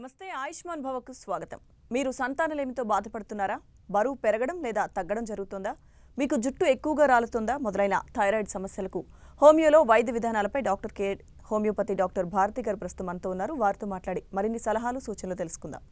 నమస్తే ఆయుష్మాన్ భవకు స్వాగతం. మీరు సంతానలేమితో బాధపడుతున్నారా? బరువు పెరగడం లేదా తగ్గడం జరుగుతుందా? మీకు జుట్టు ఎక్కువగా రాలుతుందా? మొదలైన థైరాయిడ్ సమస్యలకు హోమియోలో వైద్య విధానాలపై డాక్టర్ కే హోమియోపతి డాక్టర్ భారతి గారు ప్రస్తుతం మనతో ఉన్నారు. వారితో మాట్లాడి మరిన్ని సలహాలు సూచనలు తెలుసుకుందాం.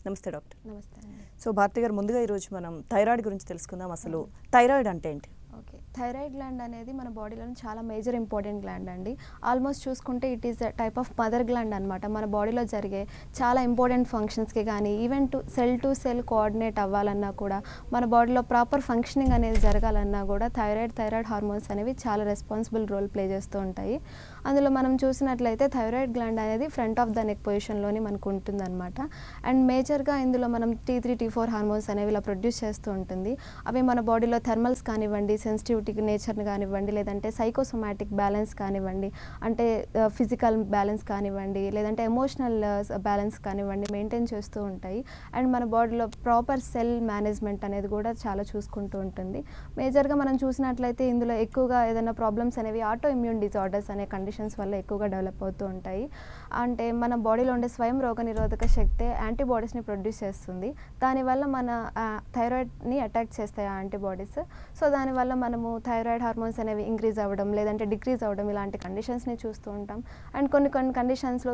నమస్తే డాక్టర్. నమస్తే అండి. సో భారతి గారు, ముందుగా ఈరోజు మనం థైరాయిడ్ గురించి తెలుసుకుందాం. అసలు థైరాయిడ్ అంటే ఏంటి? ఓకే, థైరాయిడ్ గ్లాండ్ అనేది మన బాడీలోని చాలా మేజర్ ఇంపార్టెంట్ గ్లాండ్ అండి. ఆల్మోస్ట్ చూసుకుంటే it is type of mother gland అనమాట. మన బాడీలో జరిగే చాలా ఇంపార్టెంట్ ఫంక్షన్స్కి కానీ ఈవెన్ టు సెల్ కోఆర్డినేట్ అవ్వాలన్నా కూడా, మన బాడీలో ప్రాపర్ ఫంక్షనింగ్ అనేది జరగాలన్నా కూడా థైరాయిడ్ హార్మోన్స్ అనేవి చాలా రెస్పాన్సిబుల్ రోల్ ప్లే చేస్తూ ఉంటాయి. అందులో మనం చూసినట్లయితే థైరాయిడ్ గ్లాండ్ అనేది ఫ్రంట్ ఆఫ్ ద నెక్ పొజిషన్లోని మనకు ఉంటుందన్నమాట. అండ్ మేజర్గా ఇందులో మనం T3, T4 హార్మోన్స్ అనేవి ఇలా ప్రొడ్యూస్ చేస్తూ ఉంటుంది. అవి మన బాడీలో థర్మల్స్ కానివ్వండి, సెన్సిటివిటీ నేచర్ని కానివ్వండి, లేదంటే సైకోసోమాటిక్ బ్యాలెన్స్ కానివ్వండి, అంటే ఫిజికల్ బ్యాలెన్స్ కానివ్వండి, లేదంటే ఎమోషనల్ బ్యాలెన్స్ కానివ్వండి మెయింటైన్ చేస్తూ ఉంటాయి. అండ్ మన బాడీలో ప్రాపర్ సెల్ మేనేజ్మెంట్ అనేది కూడా చాలా చూసుకుంటూ ఉంటుంది. మేజర్గా మనం చూసినట్లయితే ఇందులో ఎక్కువగా ఏదైనా ప్రాబ్లమ్స్ అనేవి ఆటో ఇమ్యూన్ డిజార్డర్స్ అనే కండిషన్స్ వల్ల ఎక్కువగా డెవలప్ అవుతూ ఉంటాయి. అంటే మన బాడీలో ఉండే స్వయం రోగనిరోధక శక్తి యాంటీబాడీస్ని ప్రొడ్యూస్ చేస్తుంది. దానివల్ల మన థైరాయిడ్ని అటాక్ చేస్తాయి ఆ యాంటీబాడీస్. సో దానివల్ల మనము థైరాయిడ్ హార్మోన్స్ అనేవి ఇంక్రీజ్ అవ్వడం లేదంటే డిక్రీజ్ అవ్వడం ఇలాంటి కండిషన్స్ని చూస్తూ ఉంటాం. అండ్ కొన్ని కండిషన్స్లో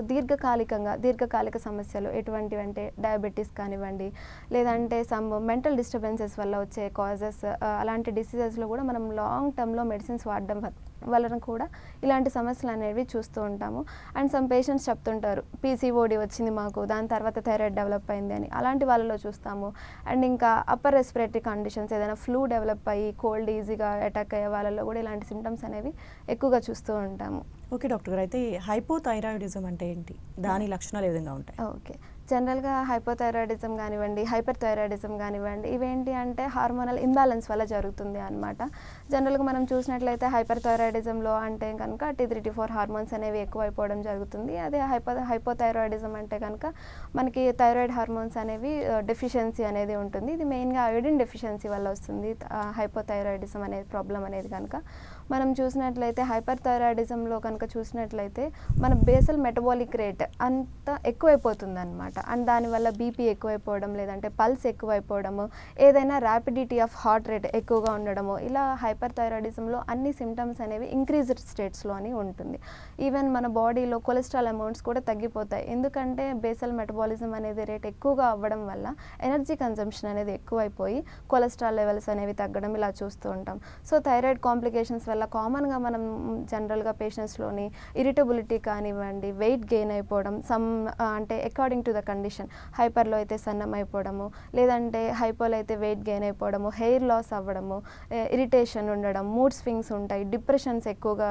దీర్ఘకాలిక సమస్యలు ఎటువంటివి అంటే డయాబెటీస్ కానివ్వండి, లేదంటే సమ్ మెంటల్ డిస్టర్బెన్సెస్ వల్ల వచ్చే కాజెస్, అలాంటి డిసీజెస్లో కూడా మనం లాంగ్ టర్మ్లో మెడిసిన్స్ వాడడం వలన కూడా ఇలాంటి సమస్యలు అనేవి చూస్తూ ఉంటాము. అండ్ సమ్ పేషెంట్స్ చెప్తుంటారు, PCOD వచ్చింది మాకు, దాని తర్వాత థైరాయిడ్ డెవలప్ అయింది అని. అలాంటి వాళ్ళలో చూస్తాము. అండ్ ఇంకా అప్పర్ రెస్పిరేటరీ కండిషన్స్, ఏదైనా ఫ్లూ డెవలప్ అయ్యి కోల్డ్ ఈజీగా అటాక్ అయ్యే వాళ్ళలో కూడా ఇలాంటి సిమ్టమ్స్ అనేవి ఎక్కువగా చూస్తూ ఉంటాము. ఓకే డాక్టర్ గారు, అయితే హైపోథైరాయిడిజం అంటే ఏంటి? దాని లక్షణాలు ఏ విధంగా ఉంటాయి? ఓకే, జనరల్గా హైపోథైరాయిడిజం కానివ్వండి, హైపర్ థైరాయిడిజం కానివ్వండి, ఇవేంటి అంటే హార్మోనల్ ఇంబ్యాలెన్స్ వల్ల జరుగుతుంది అనమాట. జనరల్గా మనం చూసినట్లయితే హైపర్ థైరాయిడిజంలో అంటే కనుక T3, T4 హార్మోన్స్ అనేవి ఎక్కువైపోవడం జరుగుతుంది. అదే హైపోథైరాయిడిజం అంటే కనుక మనకి థైరాయిడ్ హార్మోన్స్ అనేవి డెఫిషియన్సీ అనేది ఉంటుంది. ఇది మెయిన్గా అయోడిన్ డెఫిషియన్సీ వల్ల వస్తుంది హైపోథైరాయిడిజం అనేది ప్రాబ్లం అనేది. కనుక మనం చూసినట్లయితే హైపర్ థైరాయిడిజంలో కనుక చూసినట్లయితే మన బేసల్ మెటబాలిక్ రేట్ అంత ఎక్కువైపోతుంది అనమాట. అండ్ దానివల్ల బీపీ ఎక్కువైపోవడం, లేదంటే పల్స్ ఎక్కువైపోవడము, ఏదైనా ర్యాపిడిటీ ఆఫ్ హార్ట్ రేట్ ఎక్కువగా ఉండడము, ఇలా హైపర్ థైరాయిడిజంలో అన్ని సిమ్టమ్స్ అనేవి ఇంక్రీజ్డ్ స్టేట్స్లోని ఉంటుంది. ఈవెన్ మన బాడీలో కొలెస్ట్రాల్ అమౌంట్స్ కూడా తగ్గిపోతాయి. ఎందుకంటే బేసల్ మెటబాలిజం అనేది రేట్ ఎక్కువగా అవ్వడం వల్ల ఎనర్జీ కన్జంప్షన్ అనేది ఎక్కువైపోయి కొలెస్ట్రాల్ లెవెల్స్ అనేవి తగ్గడం ఇలా చూస్తూ ఉంటాం. సో థైరాయిడ్ కాంప్లికేషన్స్ వల్ల కామన్గా మనం జనరల్గా పేషెంట్స్లోని ఇరిటబిలిటీ కానివ్వండి, వెయిట్ గెయిన్ అయిపోవడం, అంటే అకార్డింగ్ టు ద కండిషన్, హైపర్లో అయితే సన్నం అయిపోవడము, లేదంటే హైపోలో అయితే వెయిట్ గెయిన్ అయిపోవడము, హెయిర్ లాస్ అవ్వడము, ఇరిటేషన్ ఉండడం, మూడ్ స్వింగ్స్ ఉంటాయి, డిప్రెషన్స్ ఎక్కువగా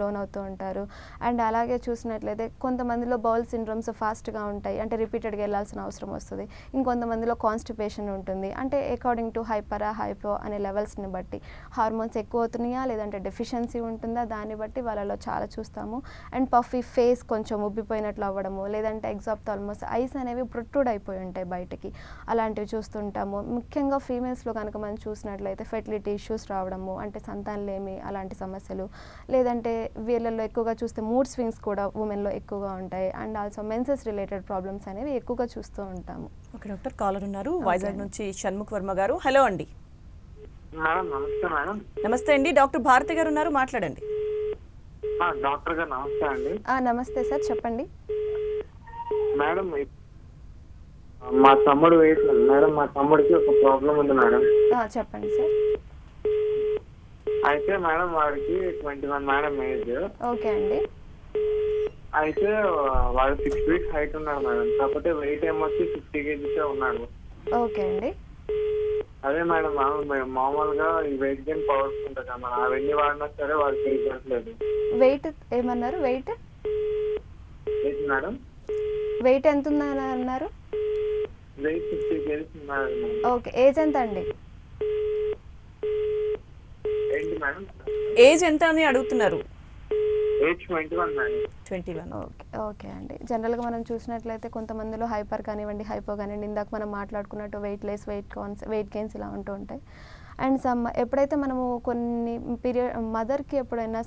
లోన్ అవుతూ ఉంటారు. అండ్ అలాగే చూసినట్లయితే కొంతమందిలో బౌల్ సిండ్రోమ్స్ ఫాస్ట్గా ఉంటాయి, అంటే రిపీటెడ్గా వెళ్ళాల్సిన అవసరం వస్తుంది. ఇంకొంతమందిలో కాన్స్టిపేషన్ ఉంటుంది. అంటే అకార్డింగ్ టు హైపో అనే లెవెల్స్ని బట్టి హార్మోన్స్ ఎక్కువ అవుతున్నాయా లేదంటే డెఫిషియన్సీ ఉంటుందా, దాన్ని బట్టి వాళ్ళలో చాలా చూస్తాము. అండ్ పఫీ ఫేస్ కొంచెం ఉబ్బిపోయినట్లు అవ్వడము, లేదంటే ఎగ్జాప్థాల్మస్ ఐస్ అనేవి ప్రొట్రూడ్ అయిపోయి ఉంటాయి బయటికి, అలాంటివి చూస్తుంటాము. ముఖ్యంగా ఫీమేల్స్లో కనుక మనం చూసినట్లయితే ఫెర్టిలిటీ ఇష్యూస్ రావడము, అంటే సంతానలేమి అలాంటి సమస్యలు, లేదంటే వీళ్ళల్లో ఎక్కువగా చూస్తే మూడ్ స్వింగ్స్ కూడా ఉమెన్లో ఎక్కువగా ఉంటాయి. And also menses related problems అనేవి ఎక్కువగా చూస్తూ ఉంటాము. ఓకే డాక్టర్, కాలర్ ఉన్నారు వైజాగ్ నుంచి షణ్ముఖ్ వర్మ గారు. హలో అండి. మేడం నమస్తే మేడం. నమస్తే అండి, డాక్టర్ భారతి గారు ఉన్నారు, మాట్లాడండి. డాక్టర్ గారు నమస్తే అండి. నమస్తే సార్, చెప్పండి. మేడం మా తమ్ముడు మేడం మా తమ్ముడికి ఒక ప్రాబ్లం ఉంది మేడం. చెప్పండి సార్. అయితే మేడం వాడికి 21 మేడం ఏజ్. ఓకే అండి. అయితే వాడు 6 feet హైట్ ఉన్నాడు మేడం, కాకపోతే వెయిట్ ఏమొచ్చి 50 kgs ఉన్నాడు. ఓకే అండి. అదే మేడం మామూలుగా ఈ వెయిట్ గెయిన్ పవర్స్ ఉంటుంది కదా, అవన్నీ వాడినా సరే వాడు పెరిగట్లేదు. వెయిట్ ఏమన్నారు? వెయిట్ మేడం వెయిట్ ఎంత ఉందని అన్నారు? వెయిట్ 50 kgs ఉన్నాడు. ఓకే, ఏజ్ ఎంత అండి? ఏంటి మేడం? ఏజ్ ఎంత అని అడుగుతున్నారు? Age 21 madam. 21. ఓకే అండి. జనరల్గా మనం చూసినట్లయితే కొంతమందిలో హైపర్ కానివ్వండి, హైపో కానివ్వండి, ఇందాక మనం మాట్లాడుకున్నట్టు వెయిట్ లెస్, వెయిట్ గెయిన్స్ ఇలా ఉంటూ ఉంటాయి. అండ్ ఎప్పుడైతే మనము కొన్ని మదర్కి ఎప్పుడైనా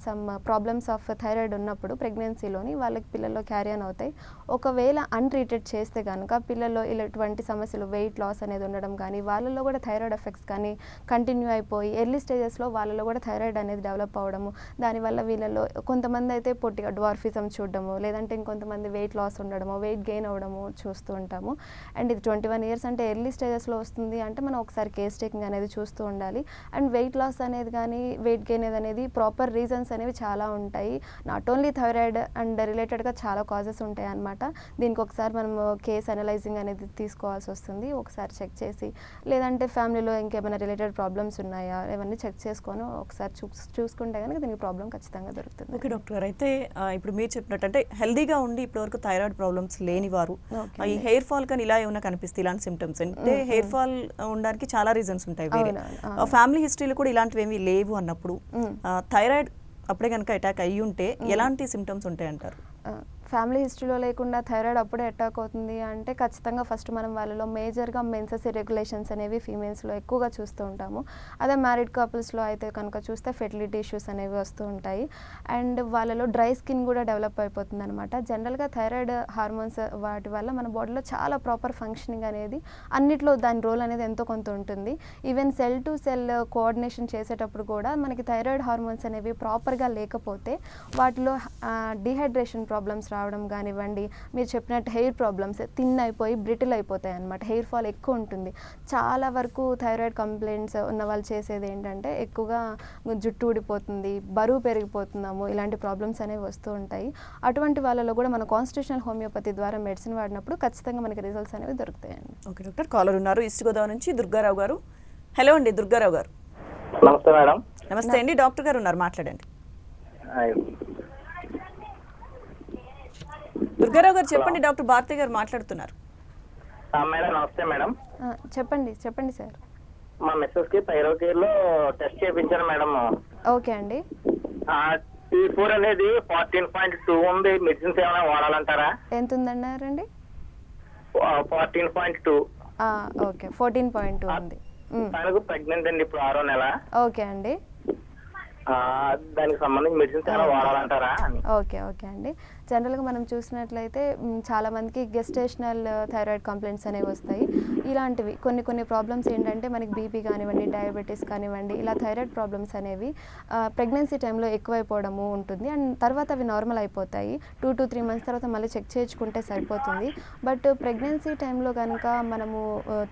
ప్రాబ్లమ్స్ ఆఫ్ థైరాయిడ్ ఉన్నప్పుడు ప్రెగ్నెన్సీలోని వాళ్ళకి పిల్లల్లో క్యారీ ఆన్ అవుతాయి. ఒకవేళ అన్ట్రీటెడ్ చేస్తే కనుక పిల్లల్లో ఇలాంటి సమస్యలు వెయిట్ లాస్ అనేది ఉండడం కానీ, వాళ్ళలో కూడా థైరాయిడ్ ఎఫెక్ట్స్ కానీ కంటిన్యూ అయిపోయి ఎర్లీ స్టేజెస్లో వాళ్ళలో కూడా థైరాయిడ్ అనేది డెవలప్ అవ్వడము, దానివల్ల వీళ్ళలో కొంతమంది అయితే పొట్టిగా డ్వార్ఫిజం చూడడము, లేదంటే ఇంకొంతమంది వెయిట్ లాస్ ఉండడము, వెయిట్ గెయిన్ అవ్వడము చూస్తూ ఉంటాము. అండ్ ఇది 21 ఇయర్స్ అంటే ఎర్లీ స్టేజెస్లో వస్తుంది అంటే మనం ఒకసారి కేస్ టేకింగ్ అనేది చూస్తూ ఉండాలి. అండ్ వెయిట్ లాస్ అనేది కానీ వెయిట్ గెయిన్ అనేది ప్రాపర్ రీజన్స్ అనేవి చాలా ఉంటాయి. నాట్ ఓన్లీ థైరాయిడ్ అండ్ రిలేటెడ్గా చాలా కాజెస్ ఉంటాయి అన్నమాట. దీనికి ఒకసారి మనం కేస్ అనలైజింగ్ అనేది తీసుకోవాల్సి వస్తుంది, ఒకసారి చెక్ చేసి, లేదంటే ఫ్యామిలీలో ఇంకేమైనా రిలేటెడ్ ప్రాబ్లమ్స్ ఉన్నాయా ఇవన్నీ చెక్ చేసుకొని ఒకసారి చూసుకుంటే కనుక దీనికి ప్రాబ్లం ఖచ్చితంగా దొరుకుతుంది. ఓకే డాక్టర్ గారు, అయితే ఇప్పుడు మీరు చెప్పినట్టు అంటే హెల్దీగా ఉండి ఇప్పటివరకు థైరాయిడ్ ప్రాబ్లమ్స్ లేని వారు ఈ హెయిర్ ఫాల్ కానీ ఇలా ఏమైనా కనిపిస్తే ఇలాంటి సిమ్టమ్స్ అంటే హెయిర్ ఫాల్ ఉండడానికి చాలా రీజన్స్ ఉంటాయి. వేరే ఫ్యామిలీ హిస్టరీలో కూడా ఇలాంటివి ఏమీ లేవు అన్నప్పుడు థైరాయిడ్ అప్పుడే కనుక అటాక్ అయ్యి ఉంటే ఎలాంటి సిమ్టమ్స్ ఉంటాయి అంటారు? ఫ్యామిలీ హిస్టరీలో లేకుండా థైరాయిడ్ అప్పుడే అటాక్ అవుతుంది అంటే ఖచ్చితంగా ఫస్ట్ మనం వాళ్ళలో మేజర్గా మెన్సెస్ ఇర్రెగ్యులేషన్స్ అనేవి ఫీమేల్స్లో ఎక్కువగా చూస్తూ ఉంటాము. అదే మ్యారీడ్ కపుల్స్లో అయితే కనుక చూస్తే ఫెర్టిలిటీ ఇష్యూస్ అనేవి వస్తూ ఉంటాయి. అండ్ వాళ్ళలో డ్రై స్కిన్ కూడా డెవలప్ అయిపోతుంది అనమాట. జనరల్గా థైరాయిడ్ హార్మోన్స్ వాటి వల్ల మన బాడీలో చాలా ప్రాపర్ ఫంక్షనింగ్ అనేది అన్నిట్లో దాని రోల్ అనేది ఎంతో కొంత ఉంటుంది. Even cell to cell coordination చేసేటప్పుడు కూడా మనకి థైరాయిడ్ హార్మోన్స్ అనేవి ప్రాపర్గా లేకపోతే వాటిలో డిహైడ్రేషన్ ప్రాబ్లమ్స్ రావడం కానివ్వండి, మీరు చెప్పినట్టు హెయిర్ ప్రాబ్లమ్స్ థిన్ అయిపోయి బ్రిటిల్ అయిపోతాయి అన్నమాట. హెయిర్ ఫాల్ ఎక్కువ ఉంటుంది. చాలా వరకు థైరాయిడ్ కంప్లైంట్స్ ఉన్న వాళ్ళు చేసేది ఏంటంటే ఎక్కువగా జుట్టు ఊడిపోతుంది, బరువు పెరిగిపోతున్నాము, ఇలాంటి ప్రాబ్లమ్స్ అనేవి వస్తూ ఉంటాయి. అటువంటి వాళ్ళలో కూడా మన కాన్స్టిట్యూషనల్ హోమియోపతి ద్వారా మెడిసిన్ వాడినప్పుడు ఖచ్చితంగా మనకి రిజల్ట్స్ అనేవి దొరుకుతాయండి. ఓకే డాక్టర్, కాలర్ ఉన్నారు ఈస్ట్ గోదావరి నుంచి దుర్గారావు గారు. హలో అండి దుర్గారావు గారు. నమస్తే మేడం. నమస్తే అండి, డాక్టర్ గారు ఉన్నారు, మాట్లాడండి. దుర్గారావు గారు చెప్పండి, డాక్టర్ భారతి గారు మాట్లాడుతున్నారు. మేడం నమస్తే మేడం. చెప్పండి సార్. మా మిస్సెస్ కి థైరాయిడ్ లో టెస్ట్ చేయించాను మేడం. ఓకే అండి. T4 అనేది 14.2 ఉంది. మెడిసిన్స్ ఏమైనా వాడాలంటారా? ఎంత ఉందన్నారండి? 14.2. ఓకే, 14.2 ఉంది. తనకు ప్రెగ్నెంట్ అండి, ఇప్పుడు 6వ నెల. ఓకే అండి. దానికి సంబంధించి మెడిసిన్స్ ఏమైనా వాడాలంటారా అని. ఓకే అండి. జనరల్గా మనం చూసినట్లయితే చాలామందికి గెస్టేషనల్ థైరాయిడ్ కంప్లైంట్స్ అనేవి వస్తాయి. ఇలాంటివి కొన్ని ప్రాబ్లమ్స్ ఏంటంటే మనకి బీపీ కానివ్వండి, డయాబెటీస్ కానివ్వండి, ఇలా థైరాయిడ్ ప్రాబ్లమ్స్ అనేవి ప్రెగ్నెన్సీ టైంలో ఎక్కువైపోవడము ఉంటుంది. అండ్ తర్వాత అవి నార్మల్ అయిపోతాయి. 2 to 3 months తర్వాత మళ్ళీ చెక్ చేయించుకుంటే సరిపోతుంది. బట్ ప్రెగ్నెన్సీ టైంలో కనుక మనము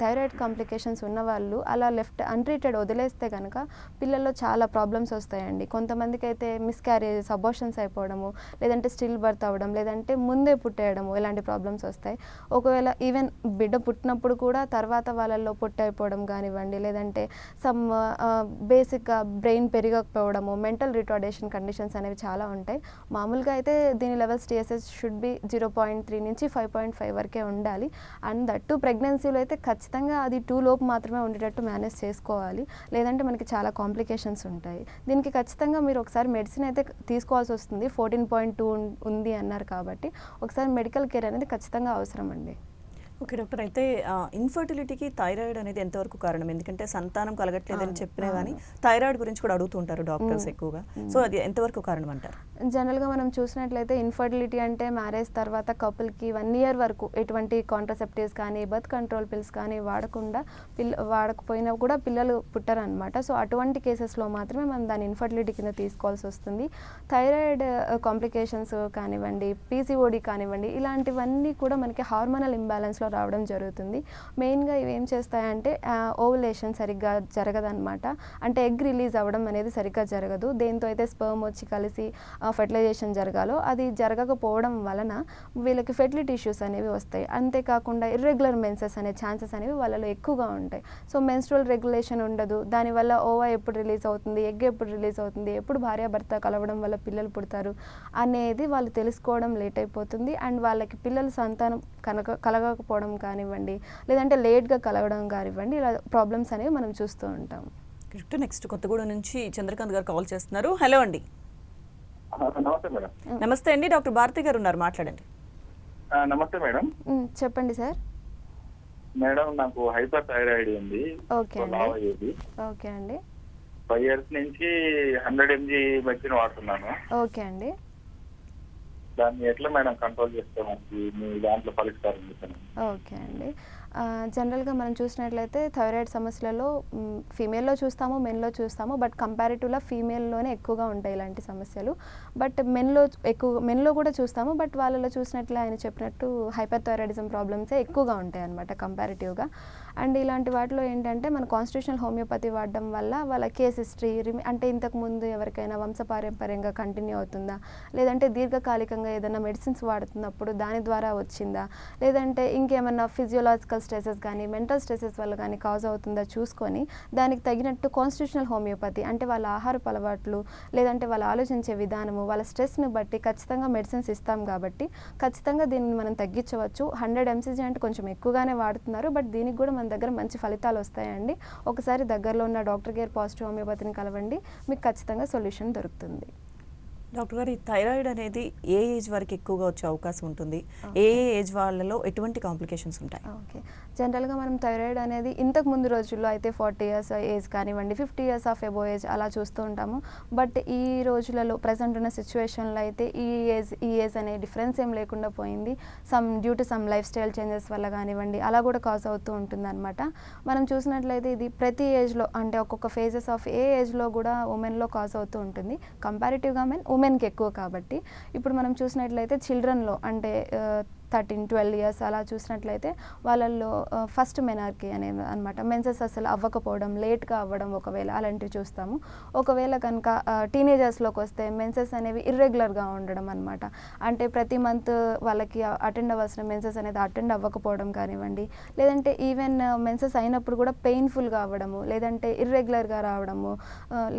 థైరాయిడ్ కాంప్లికేషన్స్ ఉన్నవాళ్ళు అలా అన్ట్రీటెడ్ వదిలేస్తే కనుక పిల్లల్లో చాలా ప్రాబ్లమ్స్ వస్తాయండి. కొంతమందికి అయితే మిస్క్యారేజెస్, అబార్షన్స్ అయిపోవడము, లేదంటే స్టిల్ బర్త్ అవ్వడం, లేదంటే ముందే పుట్టేయడము, ఇలాంటి ప్రాబ్లమ్స్ వస్తాయి. ఒకవేళ ఈవెన్ బిడ్డ పుట్టినప్పుడు కూడా తర్వాత వాళ్ళల్లో పుట్టి అయిపోవడం కానివ్వండి, లేదంటే సమ్ బేసిక్గా బ్రెయిన్ పెరగకపోవడము, మెంటల్ రిటార్డేషన్ కండిషన్స్ అనేవి చాలా ఉంటాయి. మామూలుగా అయితే దీని లెవెల్స్ TSH షుడ్ బి 0.3 నుంచి 5.5 వరకే ఉండాలి. అండ్ దట్టు ప్రెగ్నెన్సీలో అయితే ఖచ్చితంగా అది 2 లోపు మాత్రమే ఉండేటట్టు మేనేజ్ చేసుకోవాలి, లేదంటే మనకి చాలా కాంప్లికేషన్స్ ఉంటాయి. దీనికి ఖచ్చితంగా మీరు ఒకసారి మెడిసిన్ అయితే తీసుకోవాల్సి వస్తుంది. 14.2 ఉంది అన్నారు కాబట్టి ఒకసారి మెడికల్ కేర్ అనేది ఖచ్చితంగా అవసరం అండి. ఓకే డాక్టర్, అయితే ఇన్ఫర్టిలిటీకి థైరాయిడ్ అనేది ఎంతవరకు కారణం? ఎందుకంటే సంతానం కలగట్లేదని చెప్పినా కానీ థైరాయిడ్ గురించి కూడా అడుగుతూ ఉంటారు డాక్టర్స్ ఎక్కువగా. సో అది ఎంతవరకు కారణం అంటారు? జనరల్గా మనం చూసినట్లయితే ఇన్ఫర్టిలిటీ అంటే మ్యారేజ్ తర్వాత కపుల్కి 1 year వరకు ఎటువంటి కాంట్రసెప్టివ్స్ కానీ బర్త్ కంట్రోల్ పిల్స్ కానీ వాడకపోయినా కూడా పిల్లలు పుట్టరనమాట. సో అటువంటి కేసెస్లో మాత్రమే మనం దాని ఇన్ఫర్టిలిటీ కింద తీసుకోవాల్సి వస్తుంది. థైరాయిడ్ కాంప్లికేషన్స్ కానివ్వండి, PCOD కానివ్వండి, ఇలాంటివన్నీ కూడా మనకి హార్మోనల్ ఇంబ్యాలెన్స్లో రావడం జరుగుతుంది. మెయిన్గా ఇవి ఏం చేస్తాయంటే ఓవులేషన్ సరిగ్గా జరగదన్నమాట. అంటే ఎగ్ రిలీజ్ అవ్వడం అనేది సరిగ్గా జరగదు. దేంతో అయితే స్పర్మ్ వచ్చి కలిసి ఫెర్టిలైజేషన్ జరగాలో అది జరగకపోవడం వలన వీళ్ళకి ఫెర్టిలిటీ ఇష్యూస్ అనేవి వస్తాయి. అంతేకాకుండా ఇర్రెగ్యులర్ మెన్సెస్ అనే ఛాన్సెస్ అనేవి వాళ్ళలో ఎక్కువగా ఉంటాయి. సో మెన్స్ట్రువల్ రెగ్యులేషన్ ఉండదు. దానివల్ల ఓవా ఎప్పుడు రిలీజ్ అవుతుంది, ఎగ్ ఎప్పుడు రిలీజ్ అవుతుంది, ఎప్పుడు భార్యాభర్త కలవడం వల్ల పిల్లలు పుడతారు అనేది వాళ్ళు తెలుసుకోవడం లేట్ అయిపోతుంది. అండ్ వాళ్ళకి పిల్లల సంతానం కలగకపోవడం కానివ్వండి, లేదంటే లేట్గా కలగడం కానివ్వండి, ఇలా ప్రాబ్లమ్స్ అనేవి మనం చూస్తూ ఉంటాం. నెక్స్ట్ కొత్తగూడెం నుంచి చంద్రకాంత్ గారు కాల్ చేస్తున్నారు. హలో అండి. నమస్తే మేడం. నమస్తే అండి, డాక్టర్ భారతి గారు ఉన్నారు, మాట్లాడండి. నమస్తే మేడం. చెప్పండి సార్. మేడం నాకు హైపర్ థైరాయిడ్ ఉంది. ఓకే అండి. లావ్ అయ్యేది. ఓకే అండి. 5 ఇయర్స్ నుంచి 100 mg మెడిసిన్ వాడుతున్నాను. ఓకే అండి. దాన్ని ఎట్లా మేడం కంట్రోల్ చేస్తే మనకి మీ దాంట్లో పరిష్కారం చెప్పండి. ఓకే అండి. జనరల్గా మనం చూసినట్లయితే థైరాయిడ్ సమస్యలలో ఫీమేల్లో చూస్తాము, మెన్లో చూస్తాము. బట్ కంపారిటివ్గా ఫీమేల్లోనే ఎక్కువగా ఉంటాయి ఇలాంటి సమస్యలు. బట్ మెన్లో కూడా చూస్తాము. బట్ వాళ్ళలో చూసినట్లు ఆయన చెప్పినట్టు హైపర్ థైరాయిడిజం ప్రాబ్లమ్సే ఎక్కువగా ఉంటాయి అన్నమాట కంపారిటివ్గా. అండ్ ఇలాంటి వాటిలో ఏంటంటే మన కాన్స్టిట్యూషనల్ హోమియోపతి వాడడం వల్ల వాళ్ళ కేస్ హిస్టరీ అంటే ఇంతకుముందు ఎవరికైనా వంశపారంపర్యంగా కంటిన్యూ అవుతుందా, లేదంటే దీర్ఘకాలికంగా ఏదైనా మెడిసిన్స్ వాడుతున్నప్పుడు దాని ద్వారా వచ్చిందా, లేదంటే ఇంకేమన్నా ఫిజియోలాజికల్ స్ట్రెసెస్ కానీ మెంటల్ స్ట్రెసెస్ వల్ల కానీ కాజ్ అవుతుందా చూసుకొని దానికి తగినట్టు కాన్స్టిట్యూషనల్ హోమియోపతి అంటే వాళ్ళ ఆహారపు అలవాట్లు, లేదంటే వాళ్ళు ఆలోచించే విధానము, వాళ్ళ స్ట్రెస్ని బట్టి ఖచ్చితంగా మెడిసిన్స్ ఇస్తాం కాబట్టి ఖచ్చితంగా దీన్ని మనం తగ్గించవచ్చు. 100 mcg అంటే కొంచెం ఎక్కువగానే వాడుతున్నారు. బట్ దీనికి కూడా మన దగ్గర మంచి ఫలితాలు వస్తాయండి. ఒకసారి దగ్గరలో ఉన్న డాక్టర్ కేర్ పాజిటివ్ హోమియోపతిని కలవండి, మీకు ఖచ్చితంగా సొల్యూషన్ దొరుకుతుంది. డాక్టర్ గారు, ఈ థైరాయిడ్ అనేది ఏ ఏజ్ వరకు ఎక్కువగా వచ్చే అవకాశం ఉంటుంది? ఏ ఏజ్ వాళ్ళలో ఎటువంటి కాంప్లికేషన్స్ ఉంటాయి? ఓకే, జనరల్గా మనం థైరాయిడ్ అనేది ఇంతకు ముందు రోజుల్లో అయితే 40 years ఏజ్ కానివ్వండి, 50 years ఆఫ్ ఎబో ఏజ్ అలా చూస్తూ ఉంటాము. బట్ ఈ రోజులలో ప్రజెంట్ ఉన్న సిచ్యువేషన్లో అయితే ఈ ఏజ్ అనే డిఫరెన్స్ ఏం లేకుండా పోయింది. Due to some life style changes వల్ల కానివ్వండి అలా కూడా కాజ్ అవుతూ ఉంటుంది అనమాట. మనం చూసినట్లయితే ఇది ప్రతి ఏజ్లో అంటే ఒక్కొక్క ఫేజెస్ ఆఫ్ ఏ ఏజ్లో కూడా ఉమెన్లో కాజ్ అవుతూ ఉంటుంది. కంపారిటివ్గా ఉమెన్కి ఎక్కువ కాబట్టి ఇప్పుడు మనం చూసినట్లయితే చిల్డ్రన్లో అంటే 13-12 years అలా చూసినట్లయితే వాళ్ళల్లో ఫస్ట్ మెనార్కీ అనేది అనమాట, మెన్సెస్ అసలు అవ్వకపోవడం, లేట్గా అవ్వడం ఒకవేళ అలాంటివి చూస్తాము. ఒకవేళ కనుక టీనేజర్స్లోకి వస్తే మెన్సెస్ అనేవి ఇర్రెగ్యులర్గా ఉండడం అనమాట. అంటే ప్రతి మంత్ వాళ్ళకి అటెండ్ అవ్వాల్సిన మెన్సెస్ అనేది అటెండ్ అవ్వకపోవడం కానివ్వండి, లేదంటే ఈవెన్ మెన్సెస్ అయినప్పుడు కూడా పెయిన్ఫుల్గా అవ్వడము, లేదంటే ఇర్రెగ్యులర్గా రావడము,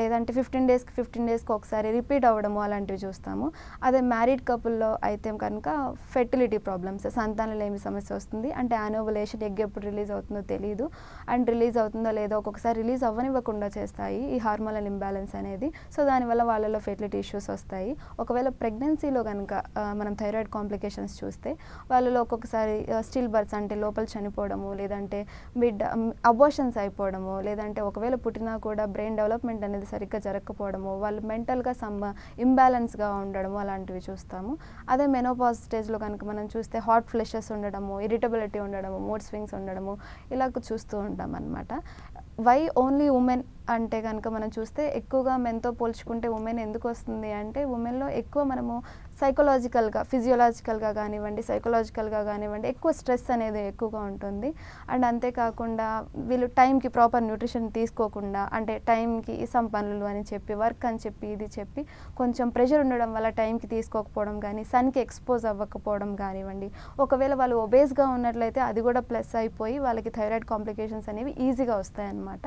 లేదంటే 15 daysకి ఒకసారి రిపీట్ అవ్వడము అలాంటివి చూస్తాము. అదే మ్యారీడ్ కపుల్లో అయితే కనుక ఫెర్టిలిటీ ప్రాబ్లమ్స్, సంతానలేమి సమస్య వస్తుంది. అంటే యానోవులేషన్ ఎగ్ ఎప్పుడు రిలీజ్ అవుతుందో తెలియదు, అండ్ రిలీజ్ అవుతుందో లేదో ఒక్కొక్కసారి రిలీజ్ అవ్వనివ్వకుండా చేస్తాయి ఈ హార్మోనల్ ఇంబ్యాలెన్స్ అనేది. సో దానివల్ల వాళ్ళలో ఫెర్టిలిటీ ఇష్యూస్ వస్తాయి. ఒకవేళ ప్రెగ్నెన్సీలో కనుక మనం థైరాయిడ్ కాంప్లికేషన్స్ చూస్తే వాళ్ళలో ఒక్కొక్కసారి స్టిల్ బర్త్స్ అంటే లోపల చనిపోవడము, లేదంటే బిడ్డ అబోషన్స్ అయిపోవడము, లేదంటే ఒకవేళ పుట్టినా కూడా బ్రెయిన్ డెవలప్మెంట్ అనేది సరిగ్గా జరగకపోవడము, వాళ్ళు మెంటల్గా సమ్ ఇంబ్యాలెన్స్గా ఉండడము అలాంటివి చూస్తాము. అదే మెనోపాజ్ స్టేజ్లో కనుక మనం చూస్తే హాట్ ఫ్లెషెస్ ఉండడము, ఇరిటబిలిటీ ఉండడము, మూడ్ స్వింగ్స్ ఉండడము ఇలా చూస్తూ ఉంటాం అన్నమాట. వై ఓన్లీ ఉమెన్ అంటే కనుక మనం చూస్తే ఎక్కువగా మెన్తో పోల్చుకుంటే ఉమెన్ ఎందుకు వస్తుంది అంటే ఉమెన్లో ఎక్కువ మనము సైకలాజికల్గా, ఫిజియోలాజికల్గా కానివ్వండి, సైకలాజికల్గా కానివ్వండి ఎక్కువ స్ట్రెస్ అనేది ఎక్కువగా ఉంటుంది. అండ్ అంతేకాకుండా వీళ్ళు టైంకి ప్రాపర్ న్యూట్రిషన్ తీసుకోకుండా, అంటే టైంకి సమ్ పనులు అని చెప్పి, వర్క్ అని చెప్పి, ఇది చెప్పి కొంచెం ప్రెషర్ ఉండడం వల్ల టైంకి తీసుకోకపోవడం కానీ, సన్కి ఎక్స్పోజ్ అవ్వకపోవడం కానివ్వండి. ఒకవేళ వాళ్ళు ఒబేస్గా ఉన్నట్లయితే అది కూడా ప్లస్ అయిపోయి వాళ్ళకి థైరాయిడ్ కాంప్లికేషన్స్ అనేవి ఈజీగా వస్తాయన్నమాట.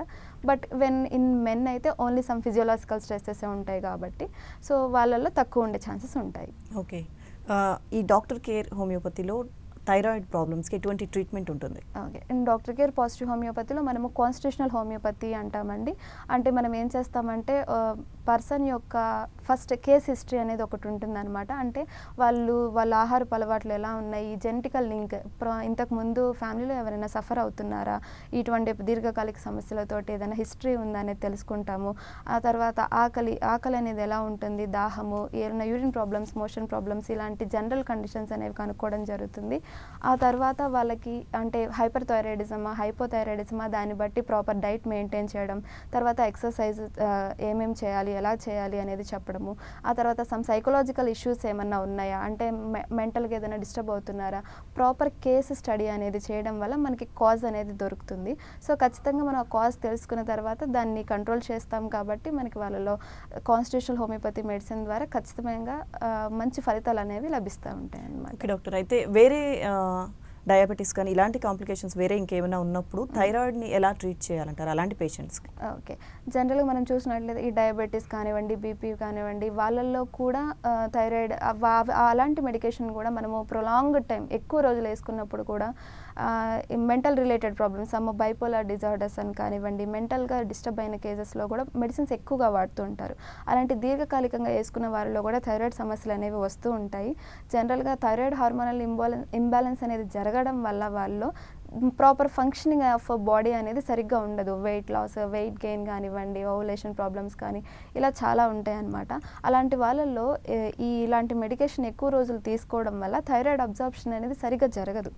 బట్ వెన్ ఇన్ మెన్ అయితే ఓన్లీ సమ్ ఫిజియోలాజికల్ స్ట్రెసెస్ ఉంటాయి కాబట్టి సో వాళ్ళల్లో తక్కువ ఉండే ఛాన్సెస్ ఉంటాయి. ఓకే, ఈ డాక్టర్ కేర్ హోమియోపతిలో థైరాయిడ్ ప్రాబ్లమ్స్కి ఎటువంటి ట్రీట్మెంట్ ఉంటుంది? ఓకే, డాక్టర్ కేర్ పాజిటివ్ హోమియోపతిలో మనము కాన్స్టిట్యూషనల్ హోమియోపతి అంటామండి. అంటే మనం ఏం చేస్తామంటే పర్సన్ యొక్క ఫస్ట్ కేస్ హిస్టరీ అనేది ఒకటి ఉంటుందన్నమాట. అంటే వాళ్ళ ఆహారపు అలవాట్లు ఎలా ఉన్నాయి, జెనెటికల్ లింక్, ఇంతకుముందు ఫ్యామిలీలో ఎవరైనా సఫర్ అవుతున్నారా, ఇటువంటి దీర్ఘకాలిక సమస్యలతోటి ఏదైనా హిస్టరీ ఉందా అనేది తెలుసుకుంటాము. ఆ తర్వాత ఆకలి అనేది ఎలా ఉంటుంది, దాహము, ఏమైనా యూరిన్ ప్రాబ్లమ్స్, మోషన్ ప్రాబ్లమ్స్ ఇలాంటి జనరల్ కండిషన్స్ అనేవి కనుక్కోవడం జరుగుతుంది. ఆ తర్వాత వాళ్ళకి అంటే హైపర్ థైరాయిడిజమా, హైపోథైరాయిడిజమా దాన్ని బట్టి ప్రాపర్ డైట్ మెయింటైన్ చేయడం, తర్వాత ఎక్సర్సైజ్ ఏమేమి చేయాలి, ఎలా చేయాలి అనేది చెప్పడము. ఆ తర్వాత సమ్ సైకలాజికల్ ఇష్యూస్ ఏమన్నా ఉన్నాయా, అంటే మెంటల్గా ఏదైనా డిస్టర్బ్ అవుతున్నారా, ప్రాపర్ కేసు స్టడీ అనేది చేయడం వల్ల మనకి కాజ్ అనేది దొరుకుతుంది. సో ఖచ్చితంగా మనం ఆ కాజ్ తెలుసుకున్న తర్వాత దాన్ని కంట్రోల్ చేస్తాం కాబట్టి మనకి వాళ్ళలో కాన్స్టిట్యూషనల్ హోమియోపతి మెడిసిన్ ద్వారా ఖచ్చితంగా మంచి ఫలితాలు అనేవి లభిస్తూ ఉంటాయి అన్నమాట. ఓకే డాక్టర్, అయితే వేరే డయాబెటీస్ కానీ ఇలాంటి కాంప్లికేషన్స్ వేరే ఇంకేమైనా ఉన్నప్పుడు థైరాయిడ్ని ఎలా ట్రీట్ చేయాలంటారు అలాంటి పేషెంట్స్కి? ఓకే, జనరల్గా మనం చూసినట్లయితే ఈ డయాబెటీస్ కానివ్వండి, బీపీ కానివ్వండి వాళ్ళల్లో కూడా థైరాయిడ్ అలాంటి మెడికేషన్ కూడా మనము ప్రొలాంగ్డ్ టైం ఎక్కువ రోజులు వేసుకున్నప్పుడు కూడా mental related problems, bipolar disorders అని కానివ్వండి, మెంటల్గా డిస్టర్బ్ అయిన కేసెస్లో కూడా మెడిసిన్స్ ఎక్కువగా వాడుతూ ఉంటారు. అలాంటి దీర్ఘకాలికంగా వేసుకున్న వారిలో కూడా థైరాయిడ్ సమస్యలు అనేవి వస్తూ ఉంటాయి. జనరల్గా థైరాయిడ్ హార్మోనల్ ఇంబ్యాలెన్స్ అనేది జరగడం వల్ల వాళ్ళు ప్రాపర్ ఫంక్షనింగ్ ఆఫ్ బాడీ అనేది సరిగ్గా ఉండదు. వెయిట్ లాస్, వెయిట్ గెయిన్ కానివ్వండి, ఓవులేషన్ ప్రాబ్లమ్స్ కానీ ఇలా చాలా ఉంటాయి అన్నమాట. అలాంటి వాళ్ళల్లో ఇలాంటి మెడికేషన్ ఎక్కువ రోజులు తీసుకోవడం వల్ల థైరాయిడ్ అబ్జార్ప్షన్ అనేది సరిగ్గా జరగదు.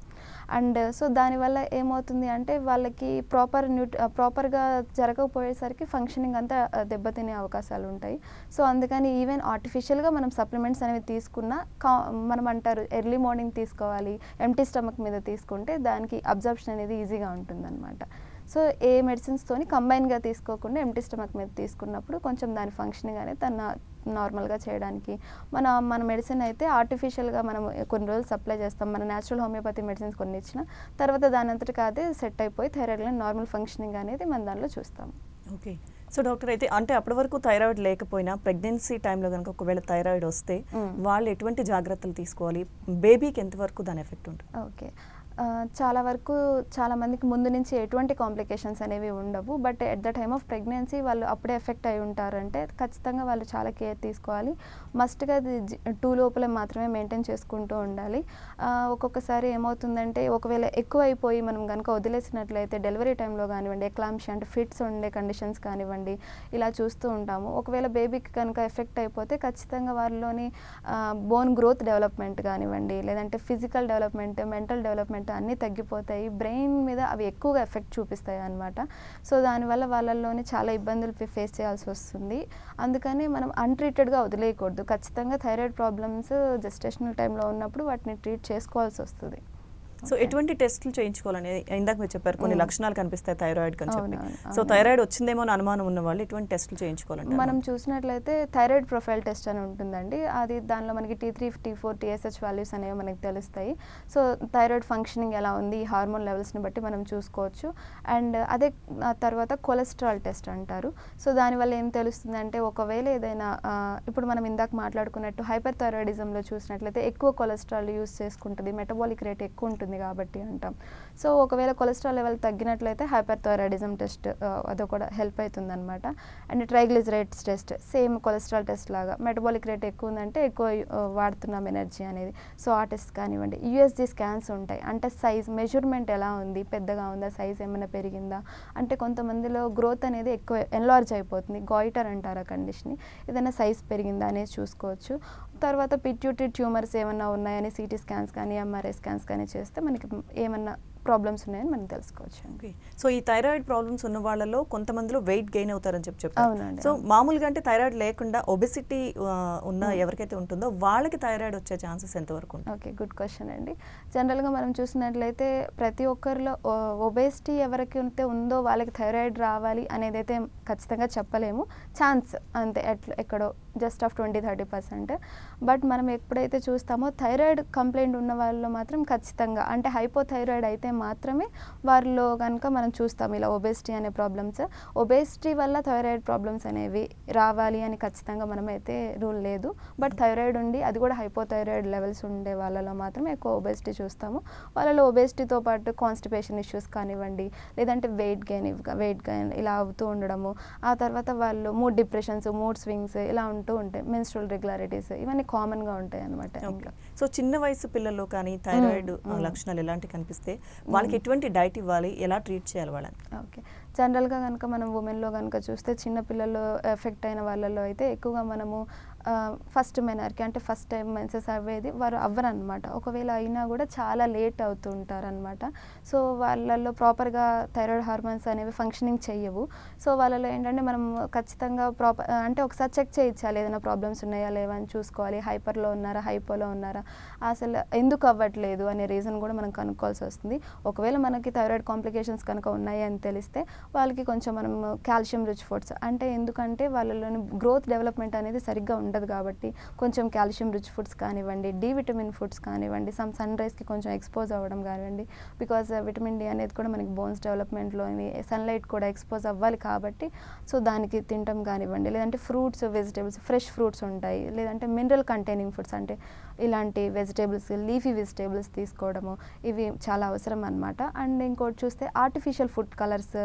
అండ్ సో దానివల్ల ఏమవుతుంది అంటే వాళ్ళకి ప్రాపర్గా జరగకపోయేసరికి ఫంక్షనింగ్ అంతా దెబ్బతినే అవకాశాలు ఉంటాయి. సో అందుకని ఈవెన్ ఆర్టిఫిషియల్గా మనం సప్లిమెంట్స్ అనేవి తీసుకున్నా మనం అంటారు ఎర్లీ మార్నింగ్ తీసుకోవాలి, ఎంటీ స్టమక్ మీద తీసుకుంటే దానికి అబ్జర్ప్షన్ అనేది ఈజీగా ఉంటుందన్నమాట. సో ఏ మెడిసిన్స్తోని కంబైన్గా తీసుకోకుండా ఎంటీ స్టమక్ మీద తీసుకున్నప్పుడు కొంచెం దాని ఫంక్షనింగ్ అనేది నార్మల్గా చేయడానికి మన మెడిసిన్ అయితే ఆర్టిఫిషియల్గా మనం కొన్ని రోజులు సప్లై చేస్తాం. మన న్యాచురల్ హోమియోపతి మెడిసిన్స్ కొన్ని ఇచ్చిన తర్వాత దాని అంతటికి అదే సెట్ అయిపోయి థైరాయిడ్ నార్మల్ ఫంక్షనింగ్ అనేది మన దానిలో చూస్తాం. ఓకే. సో డాక్టర్ అయితే అంటే అప్పటి వరకు థైరాయిడ్ లేకపోయినా ప్రెగ్నెన్సీ టైంలో కనుక ఒకవేళ థైరాయిడ్ వస్తే వాళ్ళు ఎటువంటి జాగ్రత్తలు తీసుకోవాలి, బేబీకి ఎంతవరకు దాని ఎఫెక్ట్ ఉంటుంది? ఓకే. చాలా వరకు చాలామందికి ముందు నుంచి ఎటువంటి కాంప్లికేషన్స్ అనేవి ఉండవు. But at the time of pregnancy వాళ్ళు అప్పుడే ఎఫెక్ట్ అయి ఉంటారంటే ఖచ్చితంగా వాళ్ళు చాలా కేర్ తీసుకోవాలి. మస్ట్గా అది 2 లోపలే మాత్రమే మెయింటైన్ చేసుకుంటూ ఉండాలి. ఒక్కొక్కసారి ఏమవుతుందంటే ఒకవేళ ఎక్కువ అయిపోయి మనం కనుక వదిలేసినట్లయితే డెలివరీ టైంలో కానివ్వండి, ఎక్లాంప్షియా అంటే ఫిట్స్ ఉండే కండిషన్స్ కానివ్వండి ఇలా చూస్తూ ఉంటాము. ఒకవేళ బేబీకి కనుక ఎఫెక్ట్ అయిపోతే ఖచ్చితంగా వారిలోని బోన్ గ్రోత్ డెవలప్మెంట్ కానివ్వండి, లేదంటే ఫిజికల్ డెవలప్మెంట్, మెంటల్ డెవలప్మెంట్ అన్నీ తగ్గిపోతాయి. బ్రెయిన్ మీద అవి ఎక్కువగా ఎఫెక్ట్ చూపిస్తాయి అన్నమాట. సో దానివల్ల వాళ్ళల్లోని చాలా ఇబ్బందులు ఫేస్ చేయాల్సి వస్తుంది. అందుకని మనం అన్ట్రీటెడ్గా వదిలేయకూడదు. ఖచ్చితంగా థైరాయిడ్ ప్రాబ్లమ్స్ జెస్టేషనల్ టైంలో ఉన్నప్పుడు వాటిని ట్రీట్ చేసుకోవాల్సి వస్తుంది. సో ఎటువంటి టెస్టులు చేయించుకోవాలని ఇందాక మీరు చెప్పారు, కొన్ని లక్షణాలు కనిపిస్తాయి థైరాయిడ్ అని చెప్పి. సో థైరాయిడ్ వచ్చిందేమో అని అనుమానం ఉన్న వాళ్ళు ఎటువంటి టెస్టులు చేయించుకోవాలంటే మనం చూసినట్లయితే థైరాయిడ్ ప్రొఫైల్ టెస్ట్ అని ఉంటుందండి. అది దానిలో మనకి T3, T4, TSH వాల్యూస్ అనేవి మనకి తెలుస్తాయి. సో థైరాయిడ్ ఫంక్షనింగ్ ఎలా ఉంది, ఈ హార్మోన్ లెవెల్స్ని బట్టి మనం చూసుకోవచ్చు. అండ్ అదే తర్వాత కొలెస్ట్రాల్ టెస్ట్ అంటారు. సో దానివల్ల ఏం తెలుస్తుందంటే ఒకవేళ ఏదైనా ఇప్పుడు మనం ఇందాక మాట్లాడుకున్నట్టు హైపర్ థైరాయిడిజంలో చూసినట్లయితే ఎక్కువ కొలెస్ట్రాల్ యూస్ చేసుకుంటుంది, మెటబాలిక్ రేట్ ఎక్కువ ఉంటుంది కాబట్టి అంటాం. సో ఒకవేళ కొలెస్ట్రాల్ లెవెల్ తగ్గినట్లయితే హైపర్ థైరాయిడిజం టెస్ట్ అది కూడా హెల్ప్ అవుతుంది అనమాట. And triglycerides test same cholesterol test లాగా, మెటబాలిక్ రేట్ ఎక్కువ ఉందంటే ఎక్కువ వాడుతున్నాం ఎనర్జీ అనేది. సో ఆ టెస్ట్ కానివ్వండి. USG స్కాన్స్ ఉంటాయి. అంటే సైజ్ మెజర్మెంట్ ఎలా ఉంది, పెద్దగా ఉందా, సైజ్ ఏమైనా పెరిగిందా, అంటే కొంతమందిలో గ్రోత్ అనేది ఎక్కువ ఎన్లార్జ్ అయిపోతుంది, గాయిటర్ అంటారు ఆ కండిషన్ని, ఏదైనా సైజ్ పెరిగిందా అనేది చూసుకోవచ్చు. తర్వాత పిట్యూటరీ ట్యూమర్స్ ఏమన్నా ఉన్నాయని CT స్కాన్స్ కానీ MRI స్కాన్స్ కానీ చేస్తే మనకి ఏమన్నా ప్రాబ్లమ్స్ ఉన్నాయని మనం తెలుసుకోవచ్చు. ఓకే. సో ఈ థైరాయిడ్ ప్రాబ్లమ్స్ ఉన్న వాళ్ళలో కొంతమందిలో వెయిట్ గెయిన్ అవుతారని చెప్పారు. అవునండి. సో మామూలుగా అంటే థైరాయిడ్ లేకుండా ఒబెసిటీ ఉన్న ఎవరికైతే ఉంటుందో వాళ్ళకి థైరాయిడ్ వచ్చే ఛాన్సెస్ ఎంతవరకు ఉంటాయి? ఓకే, గుడ్ క్వశ్చన్ అండి. జనరల్గా మనం చూసినట్లయితే ప్రతి ఒక్కరిలో ఒబేసిటీ ఎవరికి ఉందో వాళ్ళకి థైరాయిడ్ రావాలి అనేది అయితే ఖచ్చితంగా చెప్పలేము. ఛాన్స్ అంతే, ఎక్కడో జస్ట్ ఆఫ్ 20-30%. బట్ మనం ఎప్పుడైతే చూస్తామో థైరాయిడ్ కంప్లైంట్ ఉన్న వాళ్ళలో మాత్రం ఖచ్చితంగా అంటే హైపోథైరాయిడ్ అయితే మాత్రమే వారిలో కనుక మనం చూస్తాం ఇలా ఒబేసిటీ అనే ప్రాబ్లమ్స్. ఒబేసిటీ వల్ల థైరాయిడ్ ప్రాబ్లమ్స్ అనేవి రావాలి అని ఖచ్చితంగా మనమైతే రూల్ లేదు. బట్ థైరాయిడ్ ఉండి అది కూడా హైపోథైరాయిడ్ లెవెల్స్ ఉండే వాళ్ళలో మాత్రమే ఎక్కువ ఒబేసిటీ చూస్తాము. వాళ్ళలో ఒబేసిటీతో పాటు కాన్స్టిపేషన్ ఇష్యూస్ కానివ్వండి, లేదంటే వెయిట్ గెయిన్ ఇలా అవుతూ ఉండడము, ఆ తర్వాత వాళ్ళు మూడ్ డిప్రెషన్స్, మూడ్ స్వింగ్స్ ఇలా ఉంటూ ఉంటాయి, మెన్స్ట్రువల్ రెగ్యులారిటీస్ ఇవన్నీ కామన్గా ఉంటాయి అనమాట. ఇంకా సో చిన్న వయసు పిల్లల్లో కానీ థైరాయిడ్ లక్షణాలు ఎలాంటివి కనిపిస్తే వాళ్ళకి ఎటువంటి డైట్ ఇవ్వాలి, ఎలా ట్రీట్ చేయాలి వాళ్ళని? ఓకే, జనరల్గా కనుక మనం ఉమెన్లో కనుక చూస్తే చిన్నపిల్లల్లో ఎఫెక్ట్ అయిన వాళ్ళలో అయితే ఎక్కువగా మనము ఫస్ట్ మెనార్కి అంటే ఫస్ట్ టైం మెన్సెస్ అవ్వేది వారు అవ్వరనమాట. ఒకవేళ అయినా కూడా చాలా లేట్ అవుతూ ఉంటారనమాట. సో వాళ్ళల్లో ప్రాపర్గా థైరాయిడ్ హార్మోన్స్ అనేవి ఫంక్షనింగ్ చెయ్యవు. సో వాళ్ళలో ఏంటంటే మనం ఖచ్చితంగా అంటే ఒకసారి చెక్ చేయించాలి, ఏదైనా ప్రాబ్లమ్స్ ఉన్నాయా లేవా అని చూసుకోవాలి. హైపర్లో ఉన్నారా, హైపోలో ఉన్నారా, అసలు ఎందుకు అవ్వట్లేదు అనే రీజన్ కూడా మనం కనుక్కోవాల్సి వస్తుంది. ఒకవేళ మనకి థైరాయిడ్ కాంప్లికేషన్స్ కనుక ఉన్నాయి అని తెలిస్తే వాళ్ళకి కొంచెం మనం కాల్షియం రిచ్ ఫుడ్స్, అంటే ఎందుకంటే వాళ్ళలోని గ్రోత్ డెవలప్మెంట్ అనేది సరిగ్గా ఉండదు కాబట్టి కొంచెం కాల్షియం రిచ్ ఫుడ్స్ కానివ్వండి, డి విటమిన్ ఫుడ్స్ కానివ్వండి, సన్ రైజ్కి కొంచెం ఎక్స్పోజ్ అవ్వడం కానివ్వండి, బికాజ్ విటమిన్ డి అనేది కూడా మనకి బోన్స్ డెవలప్మెంట్లో సన్లైట్ కూడా ఎక్స్పోజ్ అవ్వాలి కాబట్టి సో దానికి తినటం కానివ్వండి, లేదంటే ఫ్రూట్స్, వెజిటేబుల్స్, ఫ్రెష్ ఫ్రూట్స్ ఉంటాయి, లేదంటే మినరల్ కంటైనింగ్ ఫుడ్స్ అంటే ఇలాంటి వెజిటేబుల్స్, లీఫీ వెజిటేబుల్స్ తీసుకోవడము ఇవి చాలా అవసరం అనమాట. అండ్ ఇంకోటి చూస్తే ఆర్టిఫిషియల్ ఫుడ్ కలర్స్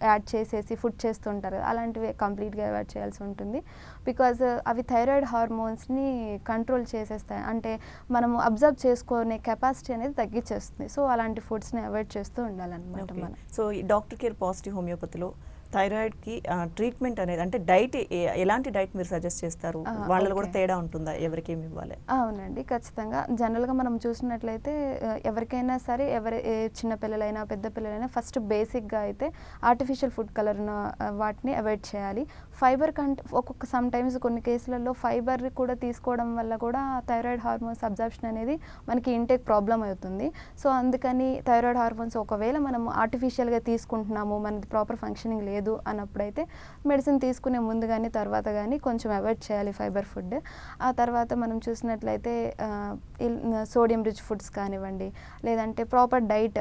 యాడ్ చేసేసి ఫుడ్ చేస్తుంటారు కదా, అలాంటివి కంప్లీట్గా అవాయిడ్ చేయాల్సి ఉంటుంది. బికాజ్ అవి థైరాయిడ్ హార్మోన్స్ని కంట్రోల్ చేసేస్తాయి, అంటే మనము అబ్జర్వ్ చేసుకునే కెపాసిటీ అనేది తగ్గించేస్తుంది. సో అలాంటి ఫుడ్స్ని అవాయిడ్ చేస్తూ ఉండాలన్నమాట మనం. సో ఈ డాక్టర్ కేర్ పాజిటివ్ హోమియోపతిలో థైరాయిడ్కి ట్రీట్మెంట్ అనేది అంటే డైట్ ఎలాంటి డైట్ మీరు సజెస్ట్ చేస్తారు? వాళ్ళలో కూడా తేడా ఉంటుందా? ఎవరికి ఏమి ఇవ్వాలి? అవునండి, ఖచ్చితంగా. జనరల్గా మనం చూసినట్లయితే ఎవరికైనా సరే, ఏ చిన్న పిల్లలైనా పెద్ద పిల్లలైనా ఫస్ట్ బేసిక్గా అయితే ఆర్టిఫిషియల్ ఫుడ్ కలర్ వాటిని అవాయిడ్ చేయాలి. ఫైబర్ ఒక్కొక్క సమ్ టైమ్స్ కొన్ని కేసులలో ఫైబర్ కూడా తీసుకోవడం వల్ల కూడా థైరాయిడ్ హార్మోన్స్ అబ్జర్ప్షన్ అనేది మనకి ఇంటేక్ ప్రాబ్లం అవుతుంది. సో అందుకని థైరాయిడ్ హార్మోన్స్ ఒకవేళ మనం ఆర్టిఫిషియల్గా తీసుకుంటున్నాము, మనది ప్రాపర్ ఫంక్షనింగ్ లేదు అన్నప్పుడైతే మెడిసిన్ తీసుకునే ముందు కానీ తర్వాత కానీ కొంచెం అవాయిడ్ చేయాలి ఫైబర్ ఫుడ్. ఆ తర్వాత మనం చూసినట్లయితే సోడియం రిచ్ ఫుడ్స్ కానివ్వండి, లేదంటే ప్రాపర్ డైట్.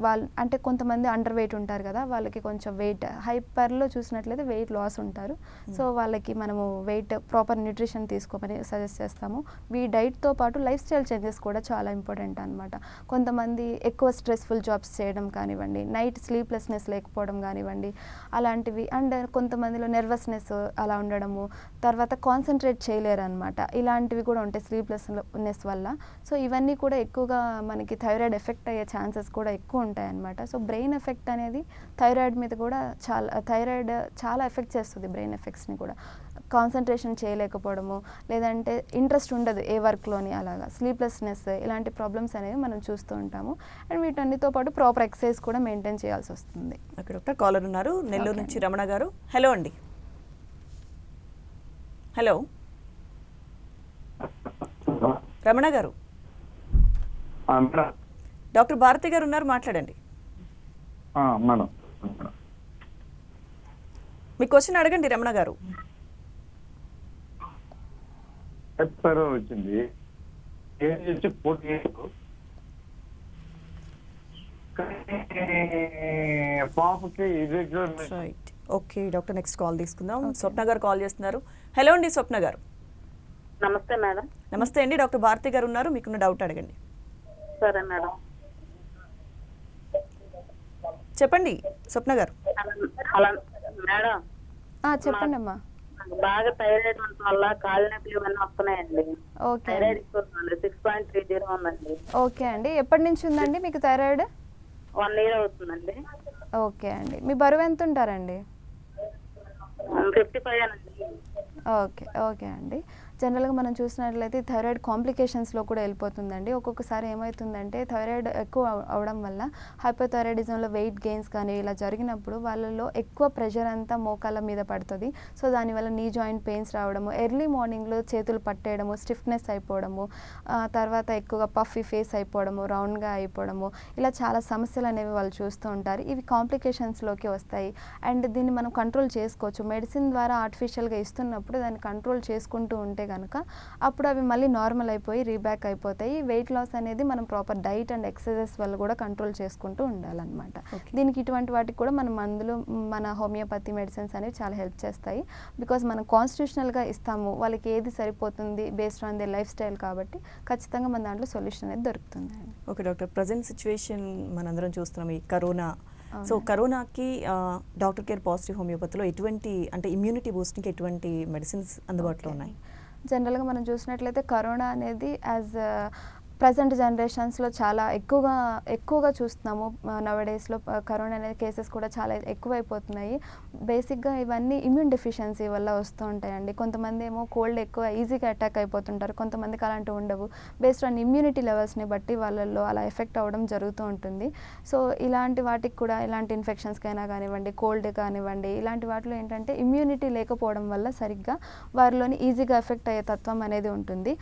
వాళ్ళు అంటే కొంతమంది అండర్ వెయిట్ ఉంటారు కదా, వాళ్ళకి కొంచెం వెయిట్ హైపర్లో చూసినట్లయితే వెయిట్ లాస్ ఉంటారు. సో వాళ్ళకి మనము వెయిట్ ప్రాపర్ న్యూట్రిషన్ తీసుకోమని సజెస్ట్ చేస్తాము. ఈ డైట్తో పాటు లైఫ్ స్టైల్ చేంజెస్ కూడా చాలా ఇంపార్టెంట్ అనమాట. కొంతమంది ఎక్కువ స్ట్రెస్ఫుల్ జాబ్స్ చేయడం కానివ్వండి, నైట్ స్లీప్లెస్నెస్ లేకపోవడం కానివ్వండి, అలాంటివి. అండ్ కొంతమందిలో నెర్వస్నెస్ అలా ఉండడము, తర్వాత కాన్సన్ట్రేట్ చేయలేరు అనమాట. ఇలాంటివి కూడా ఉంటాయి స్లీప్లెస్నెస్ వల్ల. సో ఇవన్నీ కూడా ఎక్కువగా మనకి థైరాయిడ్ ఎఫెక్ట్ అయ్యే ఛాన్సెస్ కూడా ఎక్కువ ఉంటాయి అనమాట. సో బ్రెయిన్ ఎఫెక్ట్ అనేది థైరాయిడ్ మీద కూడా థైరాయిడ్ చాలా ఎఫెక్ట్ చేస్తుంది బ్రెయిన్ ఎఫెక్ట్స్ని కూడా. కాన్సన్ట్రేషన్ చేయలేకపోవడము, లేదంటే ఇంట్రెస్ట్ ఉండదు ఏ వర్క్లోని, అలాగా స్లీప్లెస్నెస్, ఇలాంటి ప్రాబ్లమ్స్ అనేవి మనం చూస్తూ ఉంటాము. అండ్ వీటన్నిటితో పాటు ప్రాపర్ ఎక్సర్సైజ్ కూడా మెయింటైన్ చేయాల్సి వస్తుంది. ఓకే డాక్టర్, కాలర్ ఉన్నారు నెల్లూరు నుంచి రమణ గారు. హలో అండి. హలో రమణ గారు. డాక్టర్ భారతి గారు ఉన్నారు, మాట్లాడండి. మేడం మీ క్వశ్చన్ అడగండి రమణ గారు. వచ్చింది ఏజ్ 40 పాపకి irregular. Right, okay doctor, next call తీసుకుందాం. స్వప్న గారు కాల్ చేస్తున్నారు. హలో అండి స్వప్న గారు. నమస్తే మేడం. నమస్తే అండి, డాక్టర్ భారతి గారు ఉన్నారు, మీకున్న డౌట్ అడగండి. సరే మేడం. చెప్పండి స్వప్న గారు. అలా మేడం, చెప్పండి అమ్మా. నాకు బాగా థైరాయిడ్ ఉండటం వల్ల కాళ్ళ నొప్పులు ఇవన్నీ వస్తున్నాయండి. ఓకే, థైరాయిడ్ 6.30 ఉందండి. ఓకే అండి. ఎప్పటి నుంచి ఉందండి మీకు థైరాయిడ్? 1 year అవుతుందండి. ఓకే అండి. మీ బరువు ఎంత ఉంటారండి? 55 అనండి. ఓకే, ఓకే అండి. జనరల్గా మనం చూసినట్లయితే థైరాయిడ్ కాంప్లికేషన్స్లో కూడా వెళ్ళిపోతుందండి. ఒక్కొక్కసారి ఏమవుతుందంటే థైరాయిడ్ ఎక్కువ అవడం వల్ల హైపోథైరాయిడిజంలో వెయిట్ గెయిన్స్ కానీ ఇలా జరిగినప్పుడు వాళ్ళలో ఎక్కువ ప్రెషర్ అంతా మోకాళ్ళ మీద పడుతుంది. సో దానివల్ల నీ జాయింట్ పెయిన్స్ రావడము, ఎర్లీ మార్నింగ్లో చేతులు పట్టేయడము, స్టిఫ్నెస్ అయిపోవడము, తర్వాత ఎక్కువగా పఫీ ఫేస్ అయిపోవడము, రౌండ్గా అయిపోవడము, ఇలా చాలా సమస్యలు అనేవి వాళ్ళు చూస్తూ ఉంటారు. ఇవి కాంప్లికేషన్స్లోకి వస్తాయి. అండ్ దీన్ని మనం కంట్రోల్ చేసుకోవచ్చు. మెడిసిన్ ద్వారా ఆర్టిఫిషియల్గా ఇస్తున్నప్పుడు దాన్ని కంట్రోల్ చేసుకుంటూ ఉంటే కనుక అప్పుడు అవి మళ్ళీ నార్మల్ అయిపోయి రీబ్యాక్ అయిపోతాయి. వెయిట్ లాస్ అనేది మనం ప్రాపర్ డైట్ అండ్ ఎక్సర్సైజ్ వల్ల కూడా కంట్రోల్ చేసుకుంటూ ఉండాలన్నమాట. దీనికి ఇటువంటి వాటికి కూడా మన మందులు, మన హోమియోపతి మెడిసిన్స్ అనేవి చాలా హెల్ప్ చేస్తాయి. బికాజ్ మనం కాన్స్టిట్యూషనల్గా ఇస్తాము, వాళ్ళకి ఏది సరిపోతుంది based on they life style, కాబట్టి ఖచ్చితంగా మన దాంట్లో సొల్యూషన్ అనేది దొరుకుతుంది. ఓకే డాక్టర్, ప్రజెంట్ సిచ్యువేషన్ మనందరం చూస్తున్నాం ఈ కరోనా. సో కరోనాకి డాక్టర్ కేర్ పాజిటివ్ హోమియోపతిలో ఎటువంటి అంటే ఇమ్యూనిటీ బూస్టింగ్కి ఎటువంటి మెడిసిన్స్ అందుబాటులో ఉన్నాయి? జనరల్గా మనం చూసినట్లయితే కరోనా అనేది యాజ్ ప్రజెంట్ జనరేషన్స్లో చాలా ఎక్కువగా చూస్తున్నాము. నవడేస్లో కరోనా అనే కేసెస్ కూడా చాలా ఎక్కువైపోతున్నాయి. బేసిక్గా ఇవన్నీ ఇమ్యూన్ డెఫిషియన్సీ వల్ల వస్తూ ఉంటాయండి. కొంతమంది ఏమో కోల్డ్ ఎక్కువ ఈజీగా అటాక్ అయిపోతుంటారు, కొంతమందికి అలాంటివి ఉండవు. బేస్డ్ ఆన్ ఇమ్యూనిటీ లెవెల్స్ని బట్టి వాళ్ళల్లో అలా ఎఫెక్ట్ అవ్వడం జరుగుతూ ఉంటుంది. సో ఇలాంటి వాటికి కూడా, ఇలాంటి ఇన్ఫెక్షన్స్కైనా కానివ్వండి, కోల్డ్ కానివ్వండి, ఇలాంటి వాటిలో ఏంటంటే ఇమ్యూనిటీ లేకపోవడం వల్ల సరిగ్గా వారిలోని ఈజీగా ఎఫెక్ట్ అయ్యే తత్వం అనేది ఉంటుంది.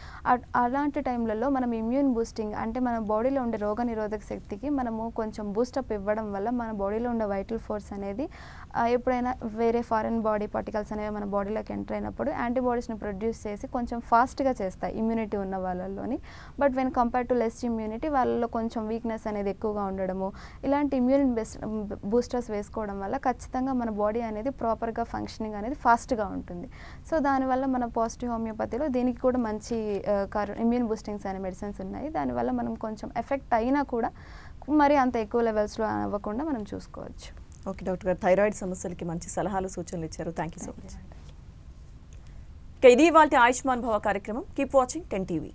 అలాంటి టైంలలో మనం ఇమ్యూనిటీ ఇమ్యూన్ బూస్టింగ్ అంటే మన బాడీలో ఉండే రోగ నిరోధక శక్తికి మనము కొంచెం బూస్టప్ ఇవ్వడం వల్ల మన బాడీలో ఉండే వైటల్ ఫోర్స్ అనేది ఎప్పుడైనా వేరే ఫారెన్ బాడీ పార్టికల్స్ అనేవి మన బాడీలోకి ఎంటర్ అయినప్పుడు యాంటీబాడీస్ని ప్రొడ్యూస్ చేసి కొంచెం ఫాస్ట్గా చేస్తాయి ఇమ్యూనిటీ ఉన్న వాళ్ళలోని. But when compare to less immunity వాళ్ళలో కొంచెం వీక్నెస్ అనేది ఎక్కువగా ఉండడము, ఇలాంటి ఇమ్యూన్ బూస్టర్స్ వేసుకోవడం వల్ల ఖచ్చితంగా మన బాడీ అనేది ప్రాపర్గా ఫంక్షనింగ్ అనేది ఫాస్ట్గా ఉంటుంది. సో దానివల్ల మన పాజిటివ్ హోమియోపతిలో దీనికి కూడా మంచి ఇమ్యూన్ బూస్టింగ్స్ అనే మెడిసిన్స్ ఉన్నాయి. దానివల్ల మనం కొంచెం ఎఫెక్ట్ అయినా కూడా మరి అంత ఎక్కువ లెవెల్స్లో అవ్వకుండా మనం చూసుకోవచ్చు. ఓకే డాక్టర్ గారు, థైరాయిడ్ సమస్యలకి మంచి సలహాలు సూచనలు ఇచ్చారు. Thank you so much. ఇది ఇవాళ ఆయుష్మాన్ భవ కార్యక్రమం. Keep watching 10 TV.